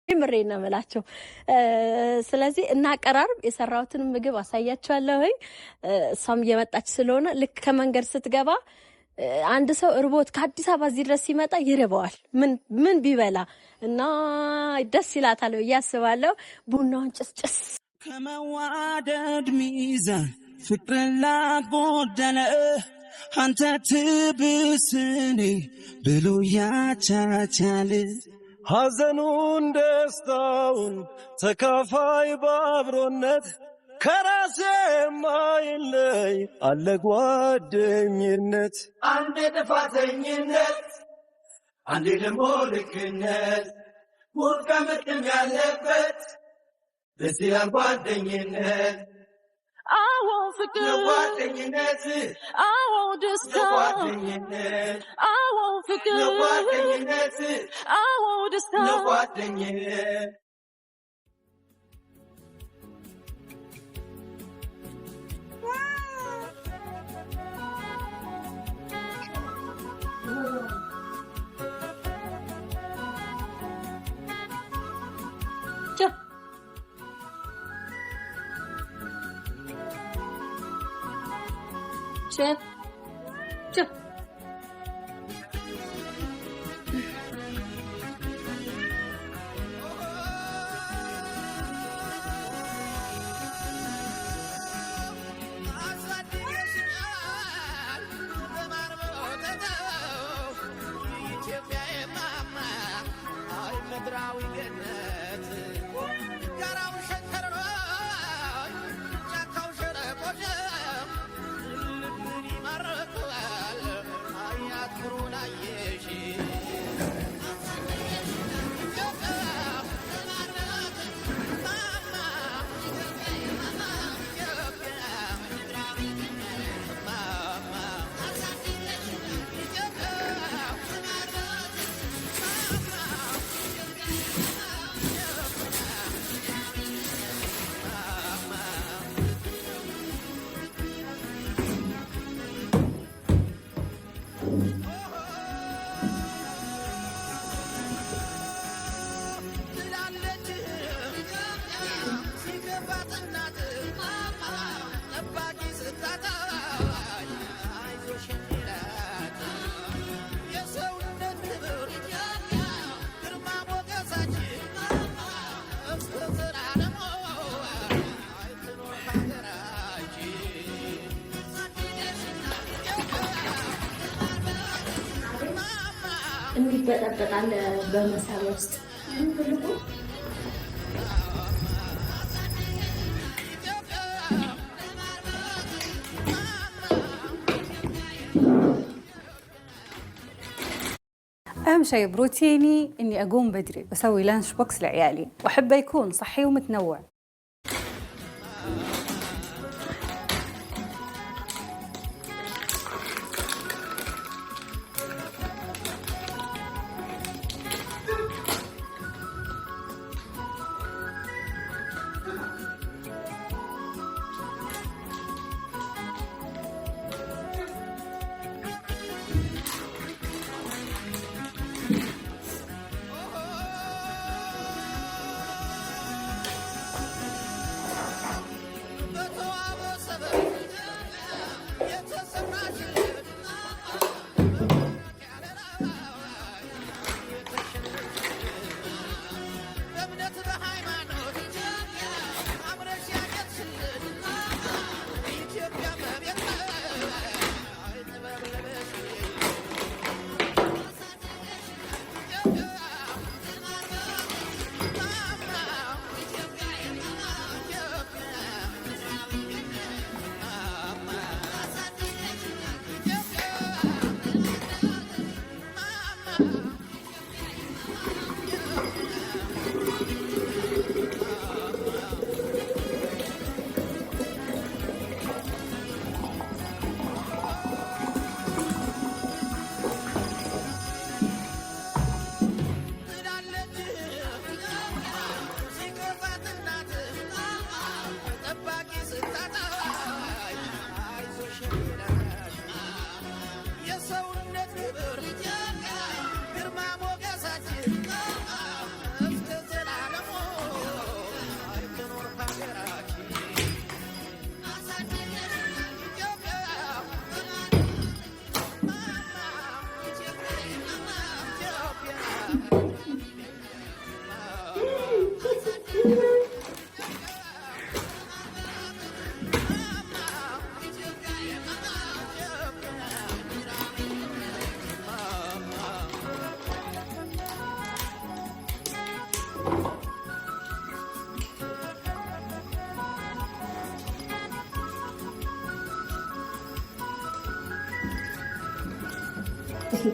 ምሬና መላቸው ስለዚህ እናቀራርብ የሰራውትን ምግብ አሳያቸዋለሁ። እሷም እየመጣች ስለሆነ ልክ ከመንገድ ስትገባ አንድ ሰው እርቦት ከአዲስ አበባ እዚህ ድረስ ሲመጣ ይርበዋል። ምን ቢበላ እና ደስ ይላታል ብዬ አስባለሁ። ቡናውን ጭስጭስ ከመዋደድ ሚዛን ፍቅርን ላጎደለ አንተ ትብስኔ ብሎ ያቻቻል ሐዘኑን ደስታውን ተካፋይ ባብሮነት ከራሴ ማይለይ አለ ጓደኝነት አንዴ ጥፋተኝነት አንዴ ደግሞ ልክነት ሙቀምቅም ያለበት ደስ ይላል ጓደኝነት አዎ ፍቅር ጓደኝነት አዎ ደስታ ጓደኝነት አዎ ፍቅር ጓደኝነት አዎ ደስታ ጓደኝነት Chef. Chef. እንዲበጠበጣል በመሳቢያ ውስጥ أهم شيء بروتيني إني أقوم بدري بسوي لانش بوكس لعيالي وأحبه يكون صحي ومتنوع.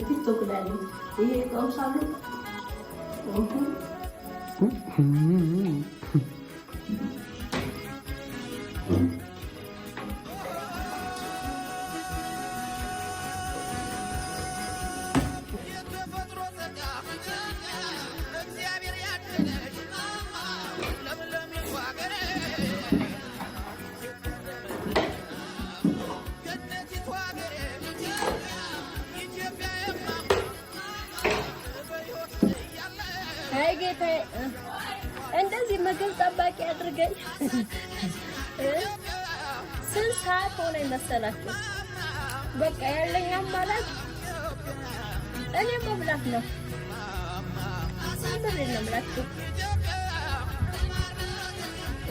ቲክቶክ ላይ ነው ይሄ ቀውሳሉ እንደዚህ ምግብ ጠባቂ አድርገኝ ስንት ሰዓት ሆነ መሰላችሁ? በቃ ያለኝ አማራጭ እኔ መብላት ነው። ምንድን ነው የምላችሁ?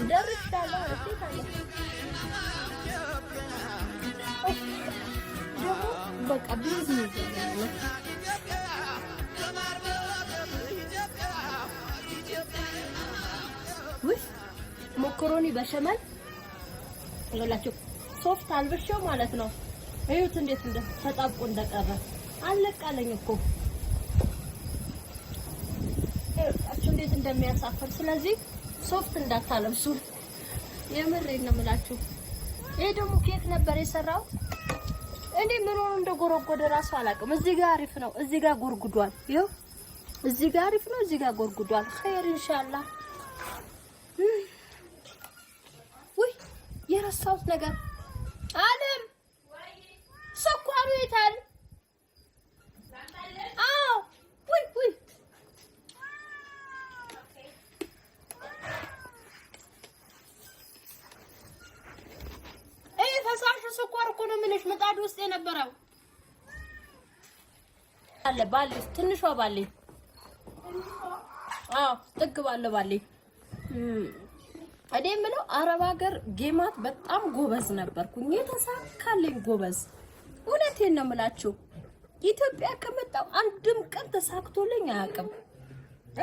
ደርሻለሁ። በቃ ቢዝነስ ነው። ሞኮሮኒ በሸመል ይላችሁ ሶፍት አልበሽው ማለት ነው። እዩት እንዴት ተጣብቆ እንደቀረ አለቃለኝ እኮ እዩት እንዴት እንደሚያሳፍር። ስለዚህ ሶፍት እንዳታለብሱ የምሬን ነው የምላችሁ። ይሄ ደግሞ ኬክ ነበር የሰራው። እኔ ምን ሆኖ እንደጎረጎደ ራሱ አላውቅም። እዚህ ጋር አሪፍ ነው፣ እዚህ ጋር ጎርጉዷል። ይኸው እዚህ ጋር አሪፍ ነው፣ እዚህ ጋር ጎርጉዷል። ኸይር ኢንሻአላህ። የረሳሁት ነገር አለም ስኳሩ የታል? አዎ ወይ ፈሳሽ ስኳር እኮ ነው የምልሽ። ምጣድ ውስጥ የነበረው አለ ባሌ፣ ትንሿ ባሌ። አዎ ጥግ ባለ እኔ የምለው አረብ ሀገር ጌማት በጣም ጎበዝ ነበርኩኝ። የተሳካልኝ ጎበዝ። እውነቴን ነው የምላችሁ። ኢትዮጵያ ከመጣሁ አንድም ቀን ተሳክቶልኝ አያውቅም።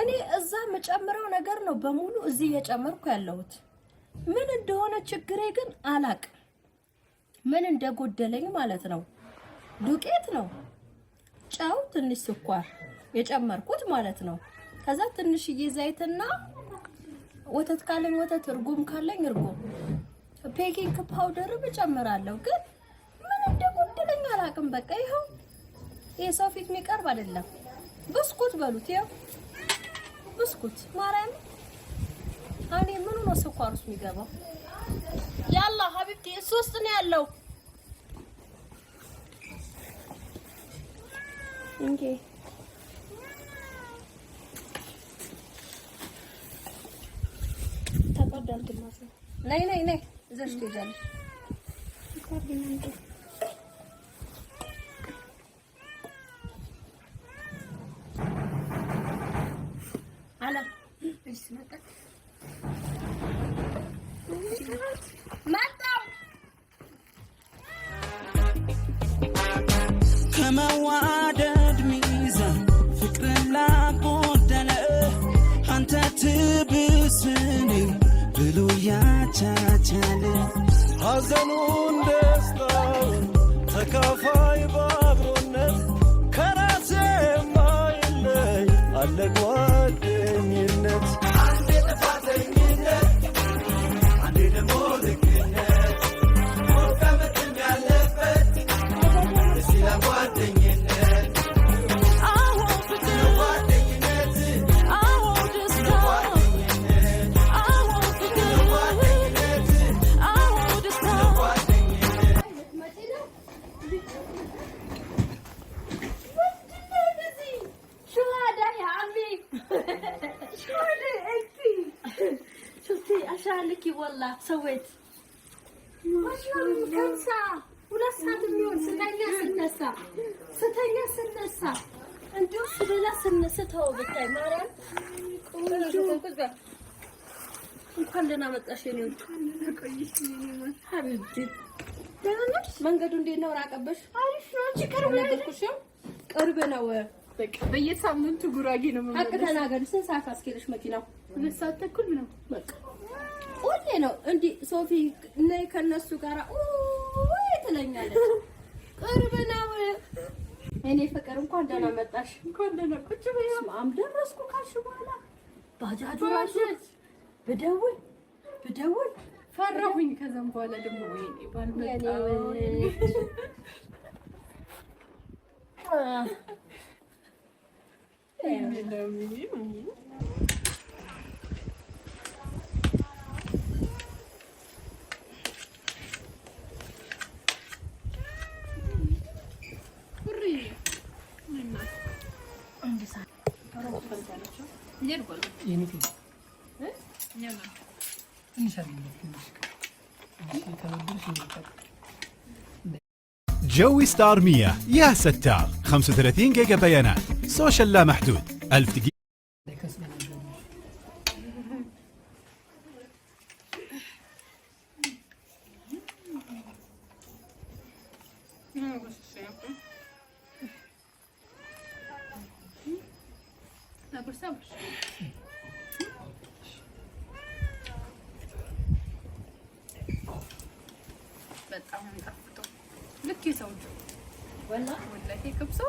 እኔ እዛ መጨመረው ነገር ነው በሙሉ እዚህ እየጨመርኩ ያለሁት። ምን እንደሆነ ችግሬ ግን አላውቅም። ምን እንደጎደለኝ ማለት ነው። ዱቄት ነው፣ ጨው፣ ትንሽ ስኳር የጨመርኩት ማለት ነው። ከዛ ትንሽዬ ዘይትና ወተት ካለኝ ወተት፣ እርጎም ካለኝ እርጎ፣ ቤኪንግ ፓውደር እጨምራለሁ። ግን ምን እንደጎደለኝ አላውቅም። በቃ ይኸው የሰው ፊት የሚቀርብ አይደለም። ብስኩት በሉት፣ ይኸው ብስኩት። ማርያም አኔ ምኑ ነው ስኳር ውስጥ የሚገባው? ያላ ሀቢብቲ እሱ ውስጥ ነው ያለው እንጂ ነይ እዛሽ ትሄጃለሽ። አላ እሺ መጣው ከመዋደድ ሚዛን ፍቅርን ላጎደለ አንተ ትብስኔ ብሎ ያቻቻለ ሐዘኑን ደስታውን ተካፋይ በአብሮነት ከራሴ የማይለይ አለ ጓደኝነት። አንዴ ጥፋተኝነት፣ አንዴ ደግሞ ልክነት፣ መቀመጥም ያለበት እዚህ ለጓደኝነት። شالكي والله سويت ما شاء الله كم ساعة ولا ساعة مليون ستنيا سنسا انتو سبلا سنستها وبتاي مريم እንኳን ደህና መጣሽ የኔ ሀቢብቲ። ደህና ነሽ? መንገዱ እንዴት ነው? ራቀበሽ? አሪፍ ነው። አንቺ ቅርብ ነገርኩሽ። ቅርብ ነው። በቃ በየሳምንቱ ጉራጌ ነው ማለት ነው። ሀቅ ተናገሪ። ስንት ሰዓት አስኬደሽ መኪናው? 2 ሰዓት ተኩል ነው። በቃ ሁሌ ነው እንዲህ ሶፊ ነይ ከነሱ ጋር ወይ ትለኛለች። ቅርብ ነው። እኔ ፍቅር እንኳን ደህና መጣሽ። እንኳን ደህና ቁጭ በይ። ማም ደረስኩ ካልሽ በኋላ ባጃጁ ራሱ ብደውል ፈራሁኝ። ከዛም በኋላ ደግሞ ወይኔ ባልመጣ جوي ستار 100 يا ستار 35 جيجا بيانات سوشيال لا محدود 1000 دقيقة በጣም የሚጣፍጠው ልክ የሰው ልጅ ወላሂ ከብሶ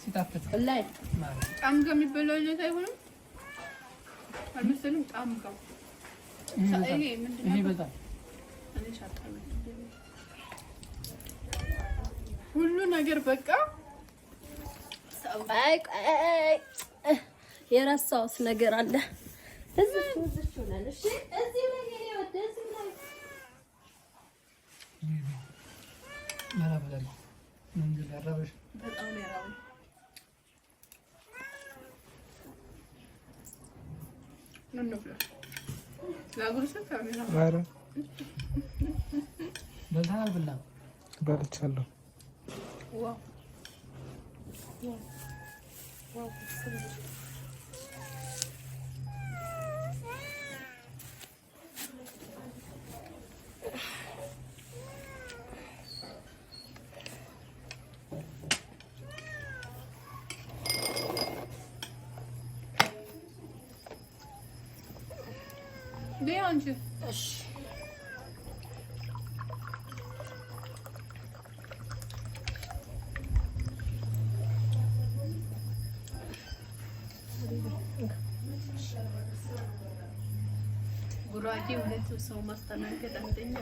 ሲጣፍጥ ወላሂ ጣም ጋር የሚበላው አይነት አይሆንም አልመሰልም። ጣም ጋር ይሄ በጣም ሁሉ ነገር በቃ የረሳሁት ነገር አለ። እዚህ ሆናል። እሺ እዚህ ላይ ወደዚህ ላይ ማራበላ ምን ያራበሽ በጣም ያራበሽ ምን ነው ላጉርስ ካሜራ ማራ በልታብላ በልቻለሁ። ዋው ዋው Leoncu. ጉራጌ ሁለት ሰው ማስተናገድ አንደኛ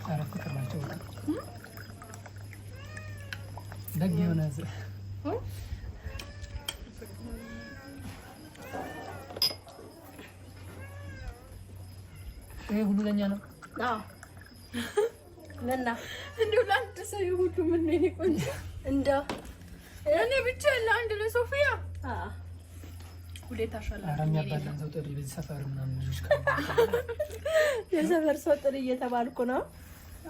አረፍ ከማቸው ደግ የሆነ ይሄ ሁሉ ለኛ ነው። አዎ ለና እንደው ለአንድ ሰው ይሁሉ ምን ነው ይቆንጆ እንደው እኔ ብቻ ለአንድ ለሶፊያ ሁሌታ ሻላ አራኛ ባላን ሰው ጥሪ በዚህ ሰፈር ምናምን ልጅ የሰፈር ሰው ጥሪ እየተባልኩ ነው።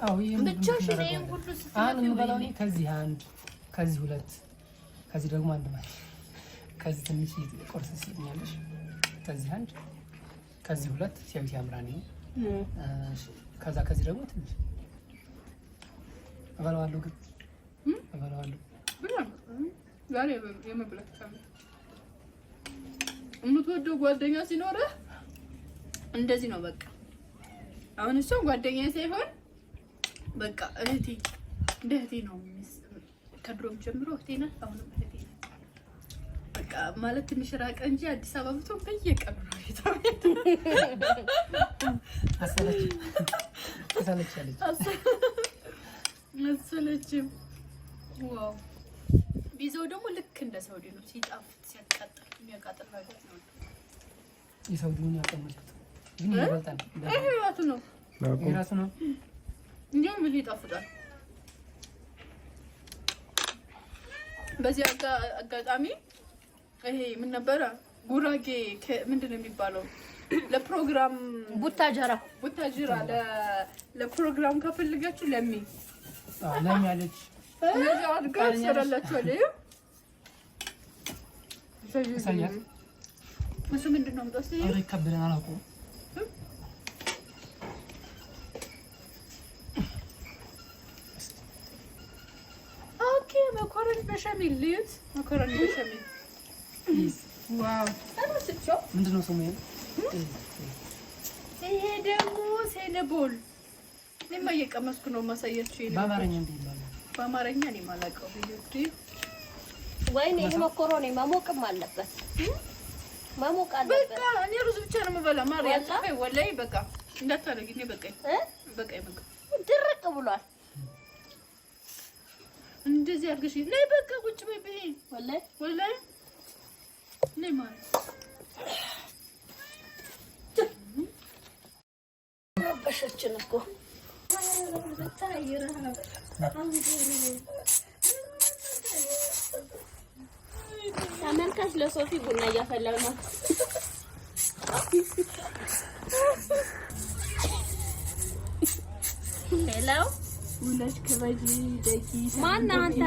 አዎ ይሄ ብቻ ሽኔ ሁሉ አሁን እንበላው ከዚህ አንድ ከዚህ ሁለት ከዚህ ደግሞ አንድ ማለት ከዚህ ትንሽ ቆርስ ሲኛለሽ ከዚህ አንድ ከዚህ ሁለት ሲያዩት ያምራል። ከዛ ከዚህ ደግሞ ትንሽ እበላዋለሁ ግን እበላዋለሁ ዛሬ የመብላት ካለ የምትወደው ጓደኛ ሲኖርህ እንደዚህ ነው በቃ። አሁን እሷ ጓደኛ ሳይሆን በቃ እህቴ እንደ እህቴ ነው ከድሮም ጀምሮ እህቴ ናት። አሁንም እህቴ ናት በቃ ማለት ትንሽ ራቀ እንጂ አዲስ አበባ ብትሆን በየቀኑ ነው የታየት አሰለችም። ዋው ቢዛው ደግሞ ልክ እንደ ሳውዲ ነው ሲጣፍጥ ሲያቃጥል የሚያቃጥል ነገር ነው። የሳውዲውን ያቀመጡት ግን ይበልጣል። ይሄ ራሱ ነው ራሱ ነው እንዴም ምን ይጣፍጣል። በዚህ አጋጣሚ ይሄ ምን ነበረ ጉራጌ ምንድነው የሚባለው ለፕሮግራም ቡታጅራ ለፕሮግራም ከፈልጋችሁ ለሚ ያለች እንደዚህ አድርጋ ሰራላችኋል። እሱ ምንድነው የምጠስ አሬ ከብለን አላውቀውም። ኦኬ መኮረኒ በሸሚል ልዩት መኮረኒ በሸሚል ዋው ሰራችው። ምንድነው ስሙ? ይሄ ደግሞ ሴነቦል እኔማ እየቀመስኩ ነው ማሳያችሁ ይሄ በአማርኛ እንዴ ይላል በአማርኛ እኔ ማላቀው ቢዩቲ ወይኔ ይሄ መኮሮኒ መሞቅም አለበት መሞቅ አለበት በቃ እኔ ሩዝ ብቻ ነው የምበላ ማርያም ጽፈይ ወላይ በቃ እንዳታረጊ እኔ በቃኝ በቃኝ በቃ ድርቅ ብሏል እንደዚህ አድርገሽ ነይ በቃ ቁጭ በይ በይ ወላይ ነይ ማለት በሽችን እኮ ታይራ ተመልካች ለሶፊ ቡና እያፈላ ነው ሄሎ ውለሽ ከበጂ ደቂ ማን አንተ